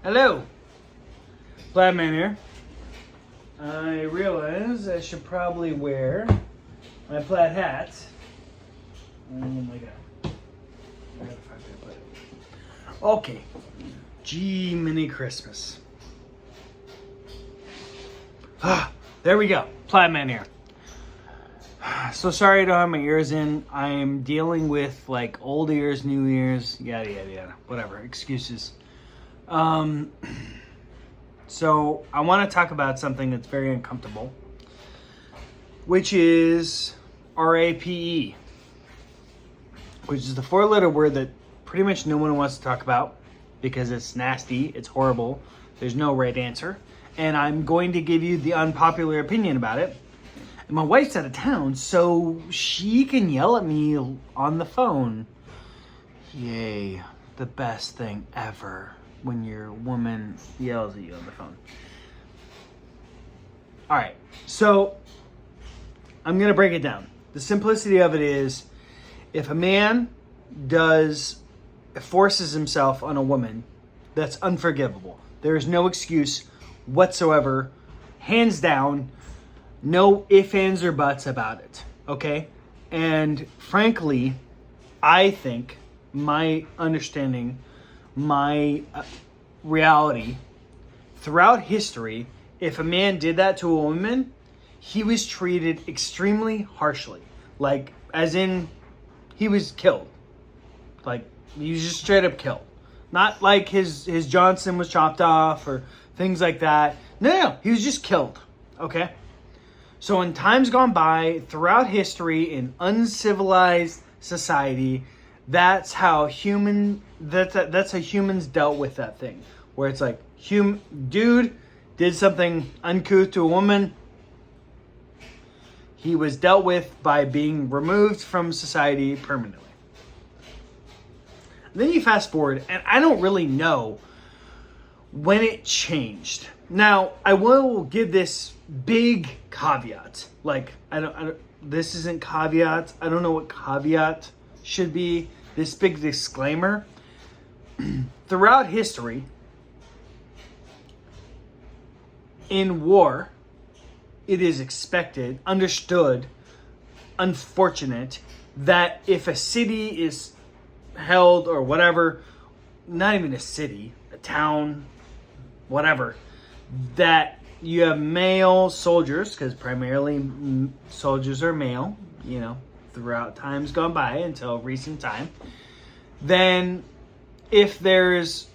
Hello, Flatman here. I realize I should probably wear my plaid hat. Oh my god. Where the fuck did I put it? Okay. Gee, mini Christmas. There we go. Flatman here. So sorry I don't have my ears in. I'm dealing with like old ears, new ears, yada yada yada. Whatever. Excuses. So I want to talk about something that's very uncomfortable, which is RAPE, which is the four-letter word that pretty much no one wants to talk about because it's nasty, it's horrible, there's no right answer, and I'm going to give you the unpopular opinion about it. And my wife's out of town, so she can yell at me on the phone. Yay, the best thing ever. When your woman yells at you on the phone. All right, so I'm gonna break it down. The simplicity of it is, if a man forces himself on a woman, that's unforgivable. There is no excuse whatsoever, hands down, no ifs, ands, or buts about it, okay? And frankly, I think my understanding, my reality throughout history, if a man did that to a woman, he was treated extremely harshly, like as in he was killed, like he was just straight up killed, not like his Johnson was chopped off or things like that. No, he was just killed. Okay, so in times gone by throughout history, in uncivilized society, that's how humans dealt with that thing. Where it's like, dude did something uncouth to a woman. He was dealt with by being removed from society permanently. And then you fast forward, and I don't really know when it changed. Now, I will give this big caveat. Like, this isn't caveat. I don't know what caveat should be. This big disclaimer. Throughout history, in war, it is expected, understood, unfortunate, that if a city is held or whatever, not even a city, a town, whatever, that you have male soldiers, because primarily soldiers are male, throughout times gone by until recent time, then if there's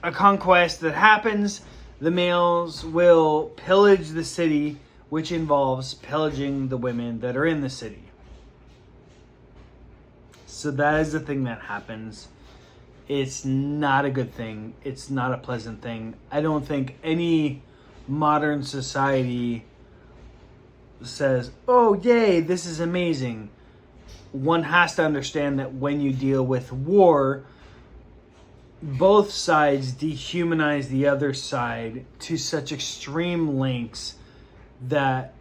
a conquest that happens, the males will pillage the city, which involves pillaging the women that are in the city. So that is the thing that happens. It's not a good thing. It's not a pleasant thing. I don't think any modern society says, oh, yay, this is amazing. One has to understand that when you deal with war, both sides dehumanize the other side to such extreme lengths that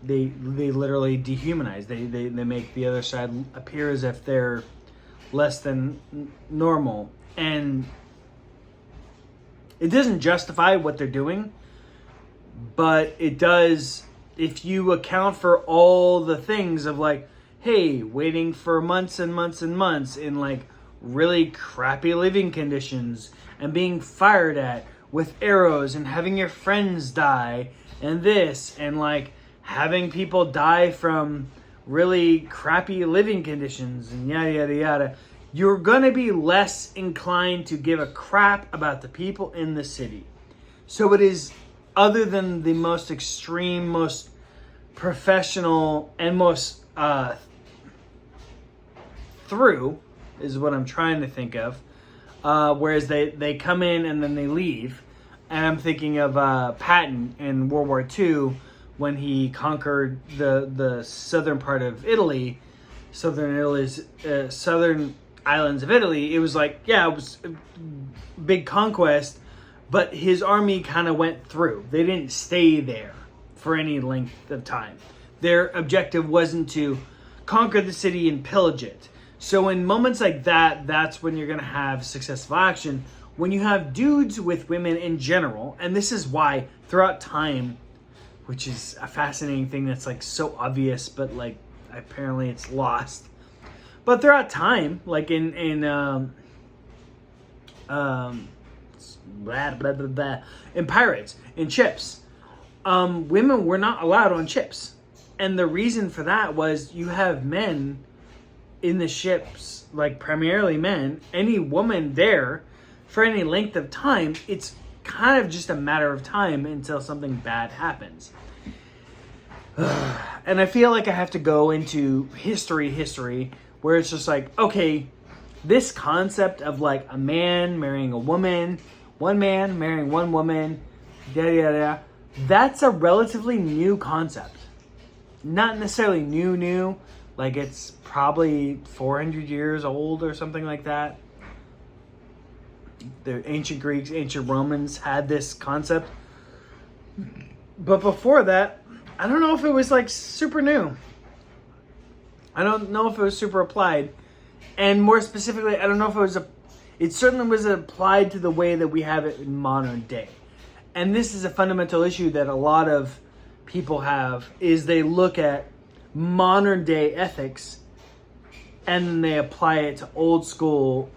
they literally dehumanize. They make the other side appear as if they're less than normal. And it doesn't justify what they're doing, but it does if you account for all the things of like, hey, waiting for months and months and months in like really crappy living conditions and being fired at with arrows and having your friends die and this and like having people die from really crappy living conditions and yada yada yada, you're gonna be less inclined to give a crap about the people in the city. So it is, other than the most extreme, most professional, and most through is what I'm trying to think of. Whereas they come in and then they leave. And I'm thinking of Patton in World War II when he conquered the southern part of Italy, southern islands of Italy. It was like, yeah, it was a big conquest, but his army kind of went through. They didn't stay there for any length of time. Their objective wasn't to conquer the city and pillage it. So in moments like that, that's when you're going to have successful action. when you have dudes with women in general, and this is why throughout time, which is a fascinating thing that's like so obvious, but like apparently it's lost. But throughout time, like in Pirates, in ships, women were not allowed on ships. And the reason for that was you have men in the ships, like primarily men, any woman there for any length of time, it's kind of just a matter of time until something bad happens. And I feel like I have to go into history, where it's just like, okay, this concept of like a man marrying a woman, one man marrying one woman, yada yada yada, that's a relatively new concept. Not necessarily new, like it's probably 400 years old or something like that. The ancient Greeks, ancient Romans had this concept. But before that, I don't know if it was like super new. I don't know if it was super applied. And more specifically, I don't know if it certainly was applied to the way that we have it in modern day. And this is a fundamental issue that a lot of people have, is they look at modern day ethics and then they apply it to old school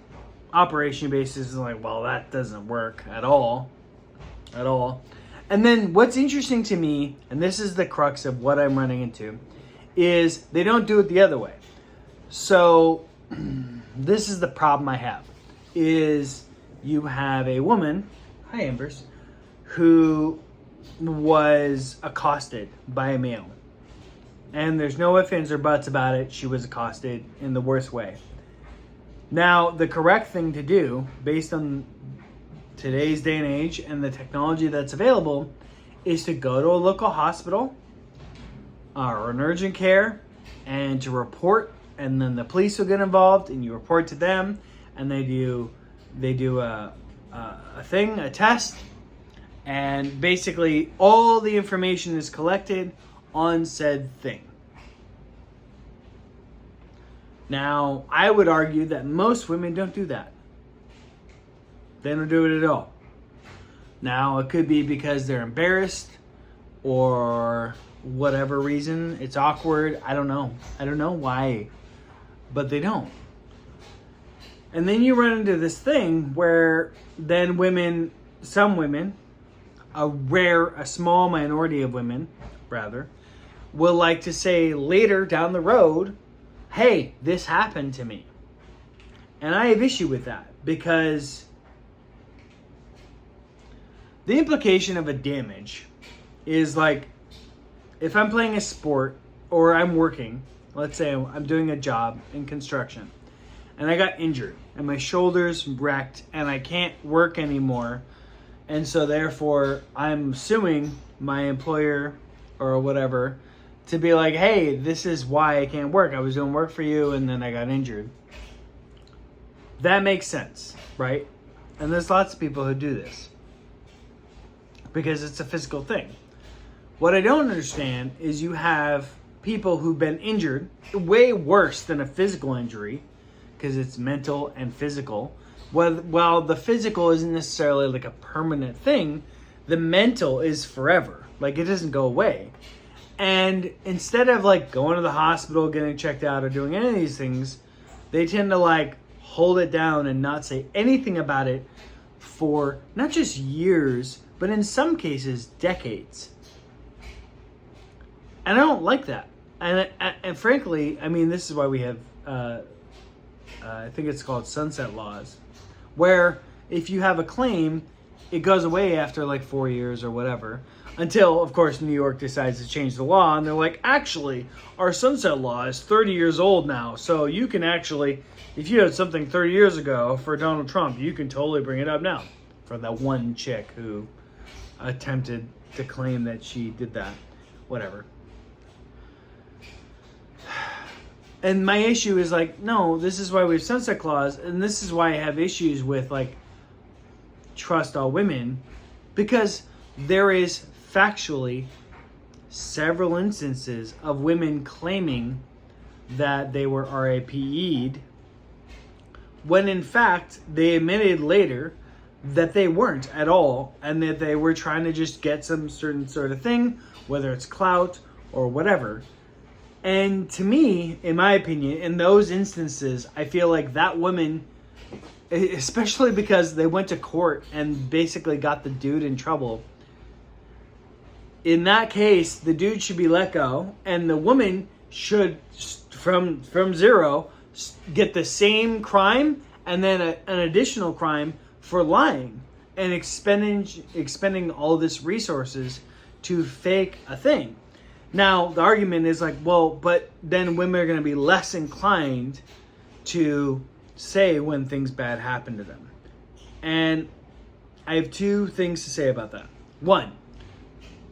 operation basis, and like, well, that doesn't work at all. And then what's interesting to me, and this is the crux of what I'm running into, is they don't do it the other way. So this is the problem I have, is you have a woman, hi Ambers, who was accosted by a male. And there's no ifs, ands, or buts about it. She was accosted in the worst way. Now, the correct thing to do, based on today's day and age and the technology that's available, is to go to a local hospital or an urgent care and to report, and then the police will get involved and you report to them, and they do a test, and basically all the information is collected on said thing. Now, I would argue that most women don't do that. They don't do it at all. Now, it could be because they're embarrassed or whatever reason. It's awkward. I don't know. I don't know why, but they don't. And then you run into this thing where then women, some women, a small minority of women, rather, will like to say later down the road, hey, this happened to me. And I have issue with that, because the implication of a damage is like, if I'm playing a sport or I'm working, let's say I'm doing a job in construction, and I got injured and my shoulder's wrecked and I can't work anymore, and so therefore I'm suing my employer or whatever to be like, hey, this is why I can't work. I was doing work for you and then I got injured. That makes sense, right? And there's lots of people who do this because it's a physical thing. What I don't understand is you have people who've been injured way worse than a physical injury, because it's mental and physical. While the physical isn't necessarily like a permanent thing, the mental is forever. Like, it doesn't go away. And instead of like going to the hospital, getting checked out, or doing any of these things, they tend to like hold it down and not say anything about it for not just years, but in some cases, decades. And I don't like that. And frankly, I mean, this is why we have, I think it's called sunset laws, where if you have a claim, it goes away after like 4 years or whatever, until, of course, New York decides to change the law. And they're like, actually, our sunset law is 30 years old now. So you can actually, if you had something 30 years ago for Donald Trump, you can totally bring it up now. For that one chick who attempted to claim that she did that. Whatever. And my issue is like, no, this is why we have sunset clause, and this is why I have issues with like trust all women, because there is factually several instances of women claiming that they were RAPE'd when in fact they admitted later that they weren't at all, and that they were trying to just get some certain sort of thing, whether it's clout or whatever. And to me, in my opinion, in those instances, I feel like that woman, especially because they went to court and basically got the dude in trouble, in that case, the dude should be let go, and the woman should, from zero, get the same crime and then an additional crime for lying and expending all this resources to fake a thing. Now, the argument is like, well, but then women are going to be less inclined to say when things bad happen to them. And I have two things to say about that. One,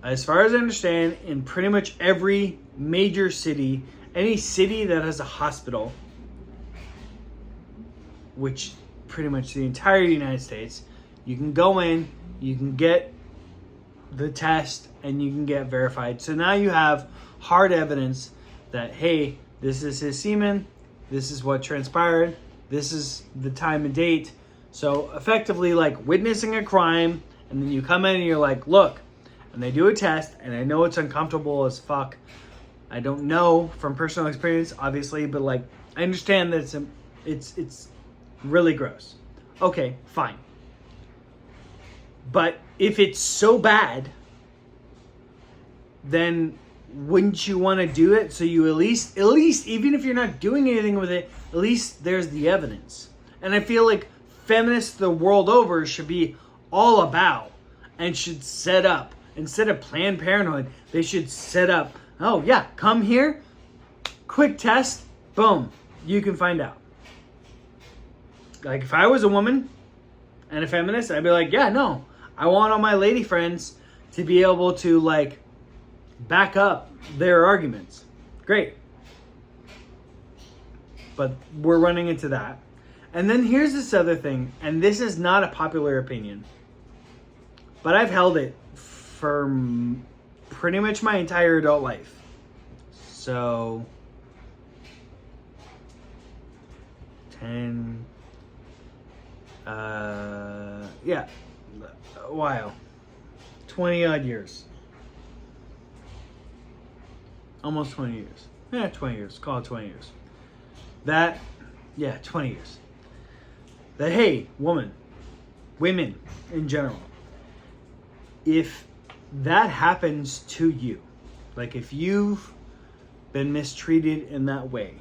as far as I understand, in pretty much every major city, any city that has a hospital, which pretty much the entire United States, you can go in, you can get the test, and you can get verified. So now you have hard evidence that, hey, this is his semen, this is what transpired, this is the time and date. So effectively, like witnessing a crime, and then you come in and you're like, look, and they do a test, and I know it's uncomfortable as fuck. I don't know from personal experience, obviously, but like I understand that it's really gross. Okay, fine. But if it's so bad, then wouldn't you want to do it? So you at least, even if you're not doing anything with it, at least there's the evidence. And I feel like feminists the world over should be all about and should set up, instead of Planned Parenthood, they should set up, oh yeah, come here, quick test, boom, you can find out. Like if I was a woman and a feminist, I'd be like, yeah, no, I want all my lady friends to be able to like back up their arguments. Great. But we're running into that. And then here's this other thing, and this is not a popular opinion, but I've held it for pretty much my entire adult life. So 10, yeah, a while, 20 odd years, almost 20 years. Yeah, 20 years, call it 20 years. 20 years. That, hey, women in general, if that happens to you, like if you've been mistreated in that way,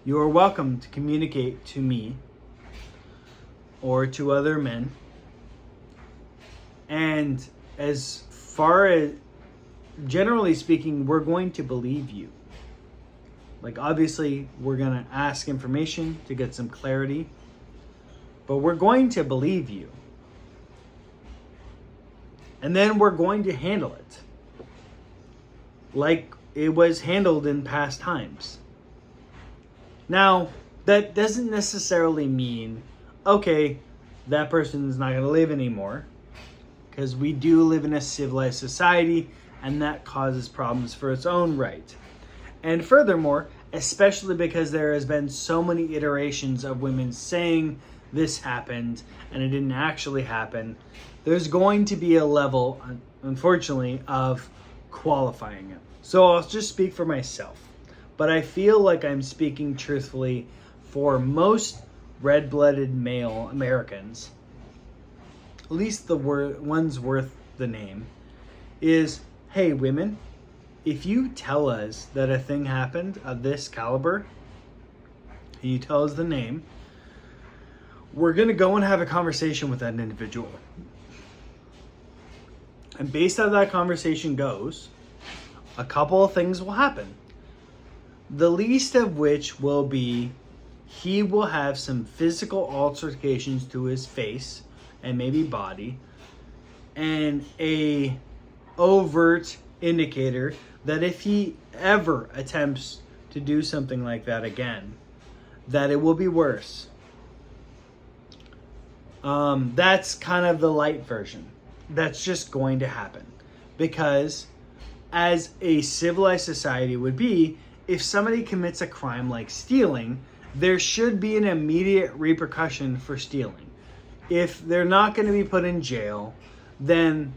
you are welcome to communicate to me or to other men. And as far as, generally speaking, we're going to believe you. Like obviously we're going to ask information to get some clarity, but we're going to believe you. And then we're going to handle it like it was handled in past times. Now, that doesn't necessarily mean, okay, that person is not going to live anymore, because we do live in a civilized society, and that causes problems for its own right. And furthermore, especially because there has been so many iterations of women saying this happened and it didn't actually happen, there's going to be a level, unfortunately, of qualifying it. So I'll just speak for myself. But I feel like I'm speaking truthfully for most red-blooded male Americans, at least the ones worth the name, is, hey, women, if you tell us that a thing happened of this caliber, and you tell us the name, we're going to go and have a conversation with that individual. And based on how that conversation goes, a couple of things will happen. The least of which will be he will have some physical altercations to his face and maybe body, and a overt indicator that if he ever attempts to do something like that again, that it will be worse. That's kind of the light version. That's just going to happen. Because as a civilized society would be, if somebody commits a crime like stealing, there should be an immediate repercussion for stealing. If they're not going to be put in jail, then,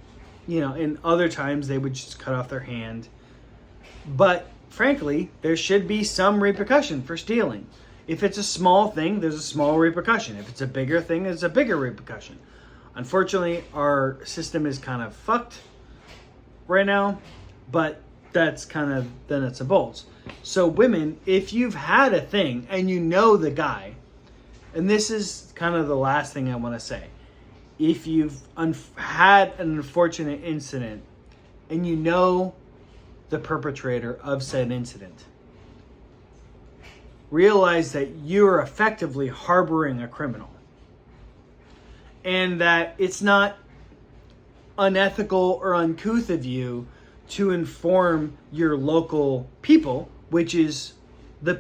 in other times they would just cut off their hand. But frankly, there should be some repercussion for stealing. If it's a small thing, there's a small repercussion. If it's a bigger thing, there's a bigger repercussion. Unfortunately, our system is kind of fucked right now, but that's kind of the nuts and bolts. So women, if you've had a thing and you know the guy, and this is kind of the last thing I want to say. If you've had an unfortunate incident and you know the perpetrator of said incident, realize that you're effectively harboring a criminal. And that it's not unethical or uncouth of you to inform your local people, which is the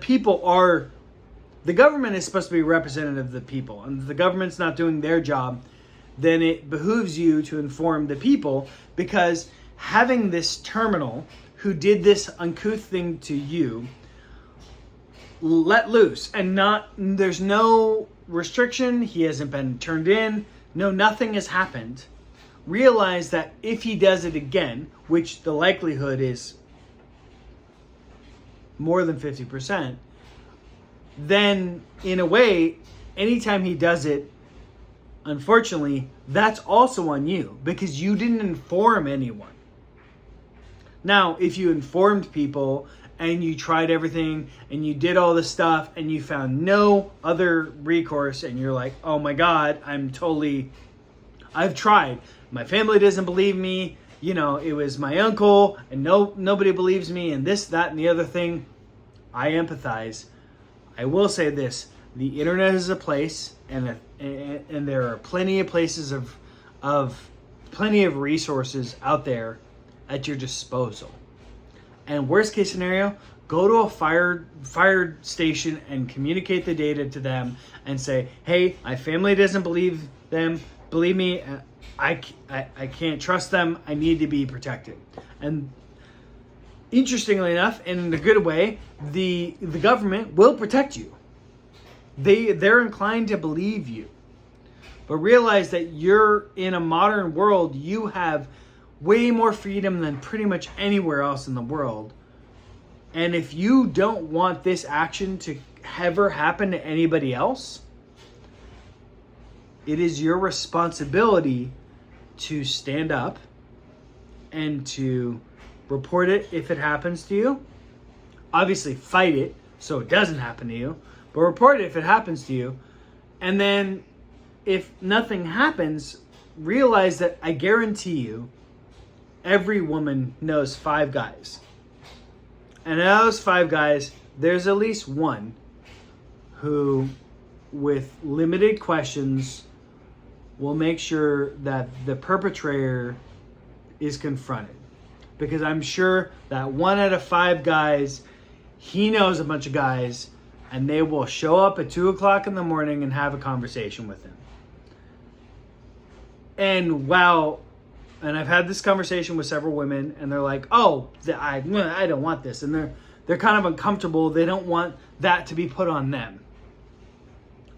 government is supposed to be representative of the people. And if the government's not doing their job, then it behooves you to inform the people, because having this terminal who did this uncouth thing to you let loose and there's no restriction, he hasn't been turned in, nothing has happened. Realize that if he does it again, which the likelihood is more than 50%, then in a way, anytime he does it, unfortunately, that's also on you because you didn't inform anyone. Now, if you informed people and you tried everything and you did all this stuff and you found no other recourse and you're like, oh my God, I've tried. My family doesn't believe me. It was my uncle and nobody believes me and this, that, and the other thing. I empathize. I will say this. The internet is a place and there are plenty of places of plenty of resources out there at your disposal. And worst case scenario, go to a fire station and communicate the data to them and say, hey, my family doesn't believe me. I can't trust them. I need to be protected. And interestingly enough, and in a good way, the government will protect you. They're inclined to believe you. But realize that you're in a modern world, you have way more freedom than pretty much anywhere else in the world. And if you don't want this action to ever happen to anybody else, it is your responsibility to stand up and to report it if it happens to you. Obviously, fight it so it doesn't happen to you, but report it if it happens to you. And then if nothing happens, realize that I guarantee you, every woman knows 5 guys. And out of those 5 guys, there's at least one who, with limited questions, will make sure that the perpetrator is confronted. Because I'm sure that 1 out of 5 guys, he knows a bunch of guys, and they will show up at 2 o'clock in the morning and have a conversation with him. And I've had this conversation with several women, and they're like, oh, I don't want this. And they're kind of uncomfortable. They don't want that to be put on them.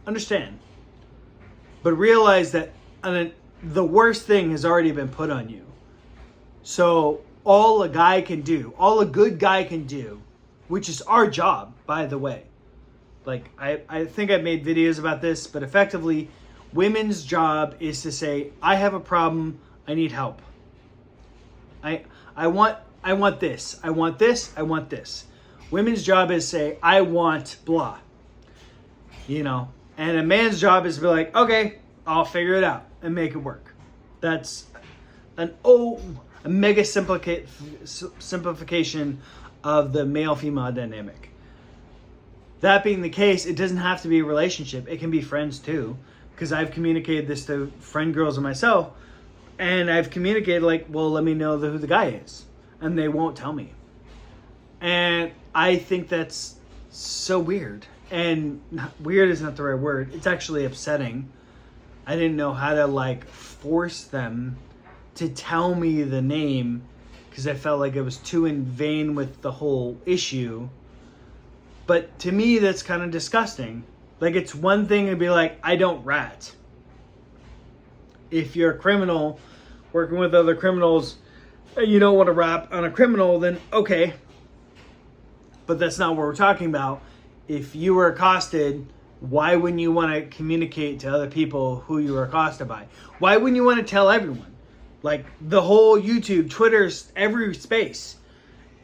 Understand. But realize that the worst thing has already been put on you. So all a good guy can do, which is our job, by the way. Like, I think I've made videos about this, but effectively, women's job is to say, I have a problem, I need help. I want this, I want this, I want this. Women's job is to say, I want blah. And a man's job is to be like, okay, I'll figure it out and make it work. That's a mega simplification of the male-female dynamic. That being the case, it doesn't have to be a relationship. It can be friends too. Because I've communicated this to friend girls and myself. And I've communicated like, well, let me know who the guy is. And they won't tell me. And I think that's so weird. And weird is not the right word. It's actually upsetting. I didn't know how to force them to tell me the name. Because I felt like it was too in vain with the whole issue. But to me, that's kind of disgusting. Like, it's one thing to be like, I don't rat. If you're a criminal working with other criminals and you don't want to rap on a criminal, then okay. But that's not what we're talking about. If you were accosted, why wouldn't you want to communicate to other people who you were accosted by? Why wouldn't you want to tell everyone? Like the whole YouTube, Twitter's, every space.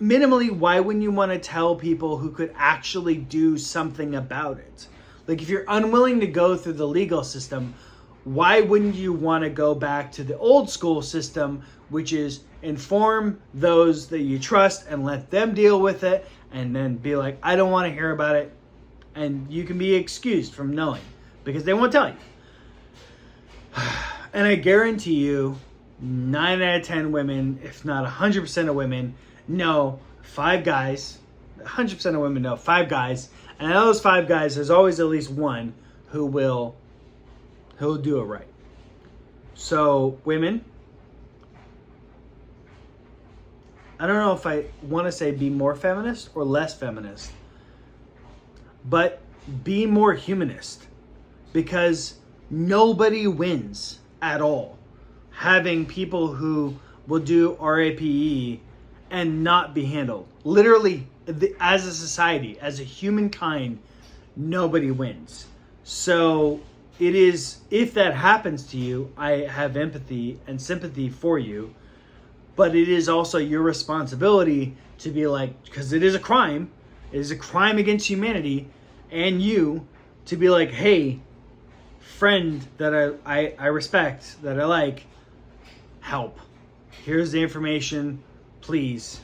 Minimally, why wouldn't you want to tell people who could actually do something about it? Like if you're unwilling to go through the legal system, why wouldn't you want to go back to the old school system, which is inform those that you trust and let them deal with it, and then be like, I don't want to hear about it, and you can be excused from knowing because they won't tell you. And I guarantee you 9 out of 10 women, if not 100% of women, know 5 guys. 100% of women know 5 guys, and out of those 5 guys, there's always at least one who'll do it right. So women, I don't know if I want to say be more feminist or less feminist, but be more humanist, because nobody wins at all having people who will do RAPE and not be handled. Literally, as a society, as a humankind, nobody wins. So it is, if that happens to you, I have empathy and sympathy for you, but it is also your responsibility to be like, because it is a crime against humanity, and you to be like, hey, friend that I respect, that I like, help. Here's the information, please.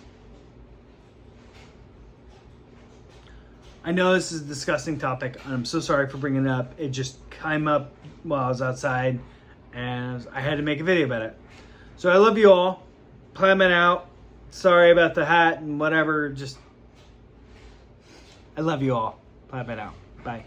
I know this is a disgusting topic. I'm so sorry for bringing it up. It just came up while I was outside, and I had to make a video about it. So I love you all. Climbing out. Sorry about the hat and whatever. Just, I love you all. Climbing out. Bye.